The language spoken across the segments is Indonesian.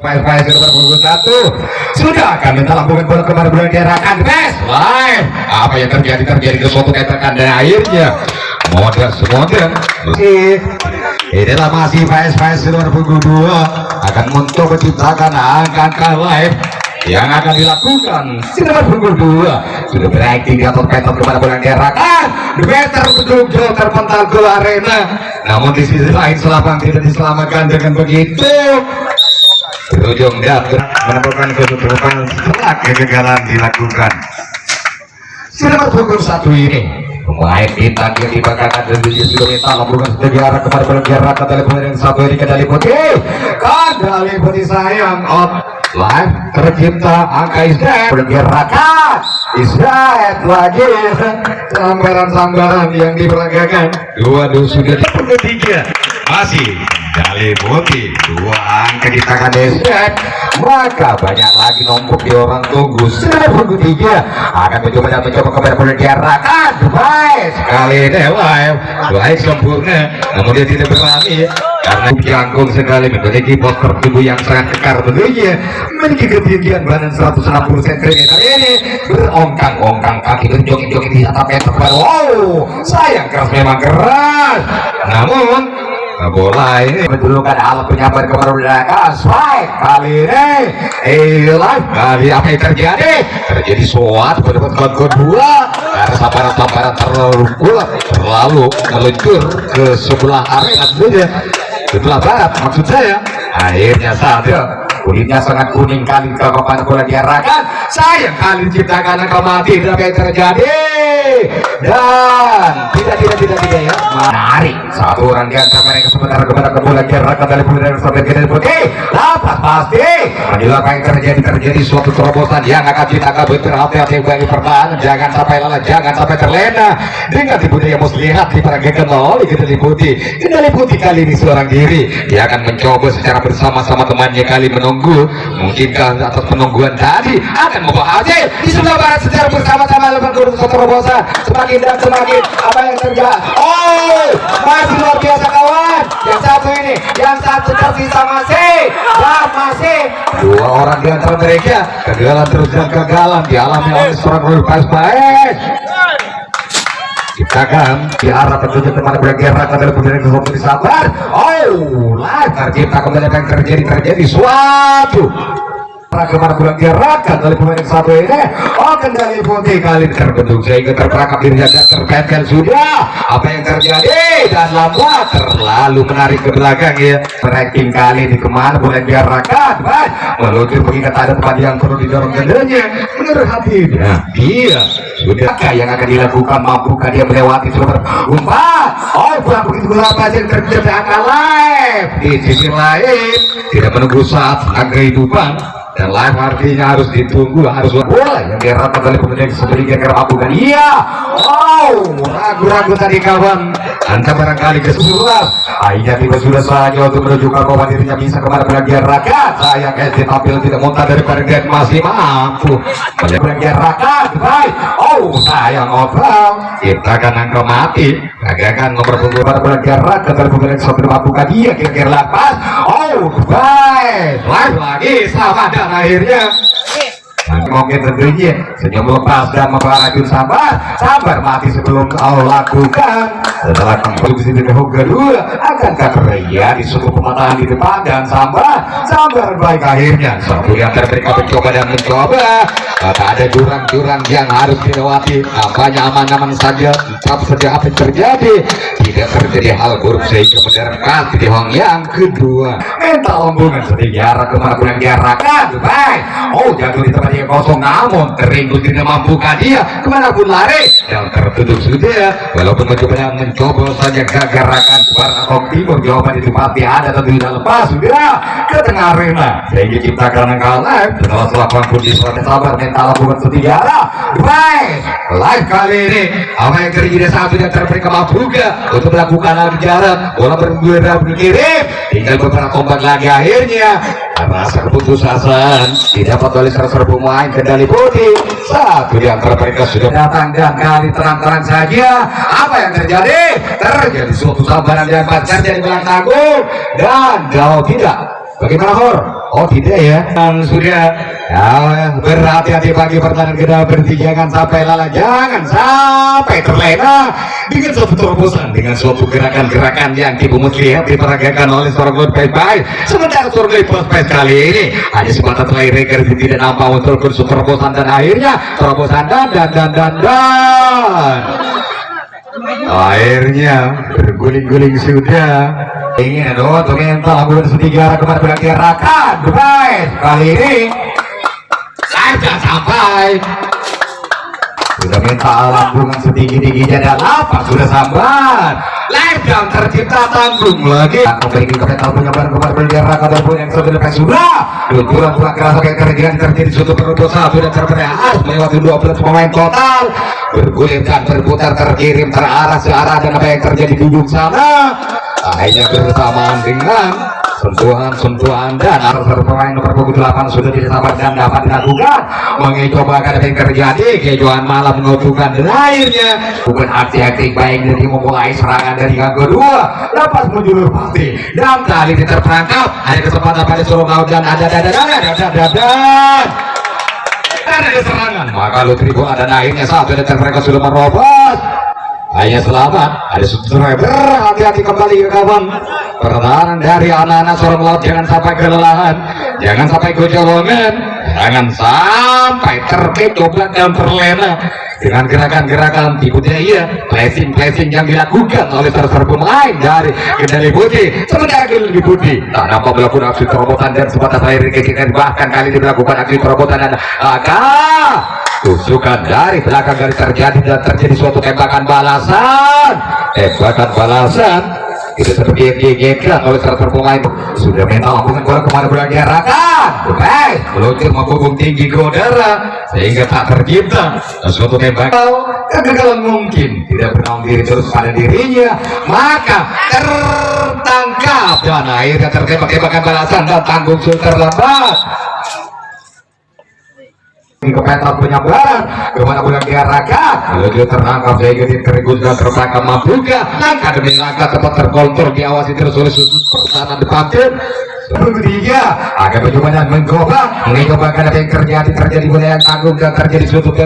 File nomor punggung 1 sudah kami telah bukan bola kemarin bulan diarahkan best live. Apa yang terjadi sesuatu katakan dan akhirnya modal inilah masih file nomor punggung 2 akan mencoba menciptakan angka live yang akan dilakukan nomor punggung 2 sudah breaking di atas petot kepada bola diarahkan better untuk terpental ke arena, namun di sisi lain selapang tidak diselamatkan dengan begitu. Berujung dan menemukan kedudukan setelah kegagalan dilakukan. Nomor punggung 1 ini pemain bintang yang dibanggakan dan sudah minta lakukan sejarah kepada penegara kembali pemain yang satu ini Kendali Putih sayang out live tercipta angka Israel bergerakan Israel lagi sambaran yang diperagakan dua sudah di punggung 3 masih Kendali Putih 2 angka di tangan Israel, maka banyak lagi nombok di orang tunggu. Nomor punggung 3 akan mencoba kepada penegarakan baik sekali ini baik sempurna, namun dia tidak berani karena jangkung sekali memiliki postur tubuh yang sangat kekar tentunya, memiliki ketinggian badan 160 cm ini berongkang-ongkang kaki berjoget-joget di atas meter. Wow, sayang keras memang keras, namun bola ini menjulukan alat penyabar kepada belakang strike kali ini live kali apa yang terjadi suatu pendapat kedua karena sabaran terlalu meluncur ke sebelah arena sebelah barat maksud saya, akhirnya kulitnya sangat kuning kali kepada bola diarahkan sayang kali diciptakan angka mati tapi yang terjadi dan tidak ya menarik satu orang di antara mereka sebentar kepada bola diarahkan dari pemain sampai Kendali Putih dapat pasti menjelang yang terjadi suatu terobosan yang akan kita berhati-hati bagi pertahanan, jangan sampai lelah, jangan sampai terlena dengan tipu daya muslihat diperagakan oleh Kendali Putih. Kendali Putih kali ini seorang diri dia akan mencoba secara bersama-sama temannya kali menunggu mungkinkah atas penungguan tadi akan membawa hasil di sebelah barat secara bersama-sama melakukan satu terobosan semakin apa yang terjadi. Oh, masih luar biasa kawan, yang satu tersisa masih dua orang di antara mereka kegagalan terus dan kegagalan dialami oleh seorang Rulpas baik ciptakan di arah petunjuk kepada bergerak adalah kemudian sesuatu disabar. Oh, tercipta kembali yang terjadi suatu kemana bulan gerakan dari pemain satu ini. Oh, Kendali Putih kali terbentuk sehingga terperangkap dirinya dan terpetkan sudah apa yang terjadi dan lambat terlalu menarik ke belakang ya. Tracking kali ini kemana bulan gerakan baik meluncur mengingat ada tempat yang perlu didorong kendalinya menurut hatinya dia sudah yang akan dilakukan mampukah dia melewati sebentar umpat. Oh, pulang begitu berapa yang terjadi akan live di sisi lain tidak menunggu saat kehidupan dan live artinya harus ditunggu, harus bola yang diharapkan oleh pemain sebelumnya karena apukan iya. Oh, ragu-ragu tadi kawan anda barangkali kesulitan akhirnya tiba sudah saja untuk menunjukkan bahwa dirinya bisa kemana bagian rakyat. Saya kasih tampil tidak muntah daripada dia masih mampu bagian rakyat baik. Oh, saya ngobrol ciptakan angka mati gagakan nomor punggung pada bagian rakyat dari pemain sebelum apukan dia kira-kira lepas. Oh, baik live lagi sama dan akhirnya mungkin tentunya senyum lepas dan memperajun sabar mati sebelum kau lakukan setelah kembali di sini kedua akankah terjadi suatu pematahan di depan dan sabar baik akhirnya satu yang mereka mencoba tak ada jurang-jurang yang harus dilewati nampaknya aman-aman saja tetap saja apa yang terjadi tidak terjadi hal buruk sehingga mendarat di hong yang kedua mental ombungan sejarah kemana pun yang diarahkan baik. Oh, jatuh di tempat yang kosong namun teringkus tidak mampukah dia kemanapun lari yang tertutup sudah walaupun mencoba saja gagarakan ke barat atau timur jawaban itu pasti ada tentu tidak lepas sudah ke tengah arena sehingga ciptakan angka live setelah pun di suatu sabar mental bukan sejarah baik live kali ini apa yang terjadi satu yang terberi mampukah untuk melakukan hal jarak bola berkirim tinggal beberapa tombak lagi akhirnya rasa keputusasaan didapat oleh salah pemain Kendali Putih. Satu di antara mereka sudah datang dan kali terang-terang saja apa yang terjadi suatu sabaran yang terjadi di belakang tanggung dan jauh tidak bagaimana Hor? Oh tidak ya, sudah ya, berhati-hati bagi pertahanan kita berhenti, jangan sampai lalai, jangan sampai terlena dengan suatu terobosan, dengan suatu gerakan-gerakan yang dibuat lihat diperagakan oleh seorang Lord baik-baik. Sementara seorang Lord kali ini ada sebatas layar reker tidak nampak untuk kursus terobosan dan akhirnya terobosan dan akhirnya berguling-guling sudah. Ingin ada untuk mental abu setiga kemarin bergerakan baik kali ini saja sampai sudah mental lambungan setinggi-tingginya dan lapas sudah sambat live jam tercipta tanggung lagi kembali ke mental punya kemarin bergerakan ataupun yang sudah luncuran pulang kerasa kayak kerjaan terjadi suatu perubahan sudah terperas melewati 12 pemain total bergulir dan berputar terkirim terarah searah dan apa yang terjadi di ujung sana akhirnya bersamaan dengan sentuhan dan arah pemain nomor punggung 8 sudah tidak sabar dan dapat dilakukan mencoba akan ada yang terjadi kejuan malam mengutuhkan dan akhirnya bukan aksi-aksi baik dari memulai serangan dari yang kedua lepas menjulur pasti dan kali ini terperangkap ada kesempatan pada seluruh laut dan ada serangan maka Lutrigo dan akhirnya satu dan mereka sudah merobos hanya selamat ada subscriber hati-hati kembali ke kawan pertahanan dari anak-anak seorang laut jangan sampai kelelahan jangan sampai kecolongan jangan sampai terkecoklak dan terlena dengan gerakan-gerakan tipu daya flashing yang dilakukan oleh salah pemain dari Kendali Putih sementara Kendali Putih tak nampak melakukan aksi terobosan dan sebatas air kekikan bahkan kali ini melakukan aksi terobosan dan tusukan dari belakang dari terjadi suatu tembakan balasan itu seperti yang diinginkan oleh salah pemain sudah mental lakukan bola kemana bergerakan baik meluncur menghubung tinggi ke udara sehingga tak tercipta suatu tembakan kegagalan mungkin tidak bernaung diri terus pada dirinya maka tertangkap dan akhirnya tertembak tembakan balasan dan tanggung terlambat ke pentas penyabaran kemana bulan diarahkan menuju terangkap sehingga terikut dan tertangkap mampukah langkah demi langkah tempat terkontrol diawasi terus oleh susus pertahanan depan tim ketiga akan mencoba dan mencoba apa yang terjadi budaya yang tanggung dan terjadi suatu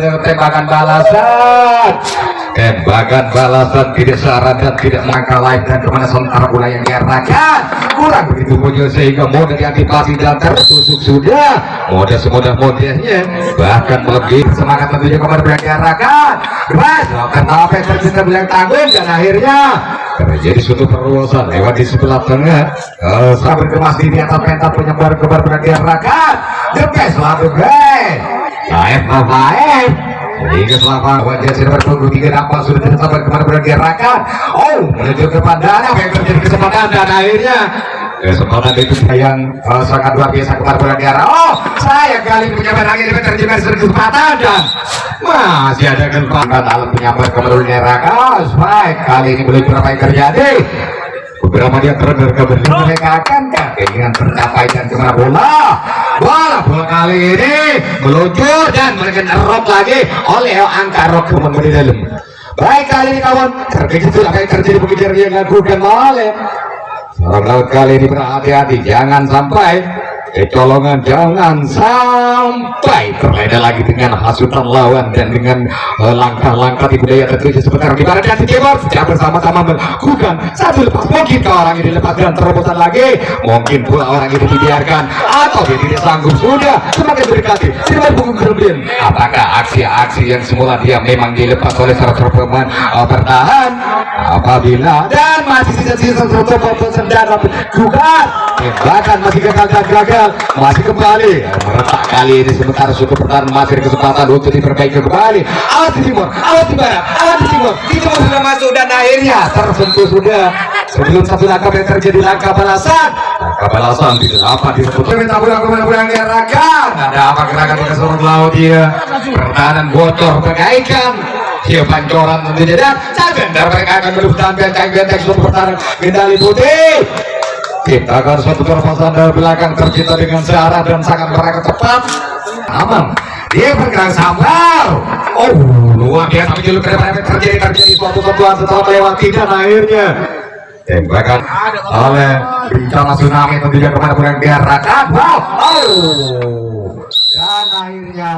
tembakan balasan tidak syarat dan tidak mangkal lain dan kemana sementara bola yang diarahkan kurang begitu punya sehingga mode diantisipasi dan tertusuk sudah mode semudah modenya bahkan lebih semangat tentunya kemana bola diarahkan kenapa yang terjadi bilang tanggung dan akhirnya terjadi suatu perluasan lewat di sebelah tengah sampai kemas di atas pentas penyebar kebar bola diarahkan the best selalu baik baik sehingga selama wajah sudah bertunggu 3 nampak sudah tidak sabar kemana bergerakan menuju ke pandana apa yang terjadi kesempatan dan akhirnya kesempatan itu yang sangat luar biasa kemana bergerakan saya kali penyambar lagi ini terjadi kesempatan dan masih ada kesempatan dalam penyambar kemana bergerakan baik kali ini belum berapa yang terjadi beberapa dia terdengar keberlian mereka akan keinginan tercapai dan kemana bola kali ini meluncur dan mereka nerok lagi oleh angka rok kemana di dalam baik kali ini kawan terkejut apa yang terjadi pengejar yang dilakukan oleh seorang laut kali ini berhati-hati jangan sampai kecolongan jangan sampai terlena lagi dengan hasutan lawan dan dengan langkah-langkah tipu daya tentunya sebentar di barat dan timur setiap bersama-sama melakukan satu lepas mungkin ke orang ini lepaskan terobosan lagi mungkin pula orang itu dibiarkan atau dia tidak sanggup sudah semakin berdekati tidak punggung kemudian apakah aksi-aksi yang semula dia memang dilepas oleh salah pemain bertahan apabila dan masih sisa-sisa terobosan dalam gugat bahkan masih gagal masih kembali meretak kali ini sementara suku pertahanan masih kesempatan untuk diperbaiki kembali awas di timur awas di barat awas di timur sudah masuk dan akhirnya tersentuh sudah sebelum satu langkah yang terjadi langkah balasan tidak dapat disebut minta pulang gerakan ada apa gerakan ke seluruh laut dia pertahanan bocor bagaikan dia pancoran tentunya dan benar mereka akan melupakan benteng suatu pertahanan Kendali Putih ciptakan suatu terobosan dari belakang tercipta dengan searah dan sangat mereka cepat aman dia bergerak sabar luar biasa menjulur terjadi suatu sentuhan setelah melewati dan akhirnya tembakan oleh bencana tsunami tentunya kemana pun yang diarahkan. Wow, dan akhirnya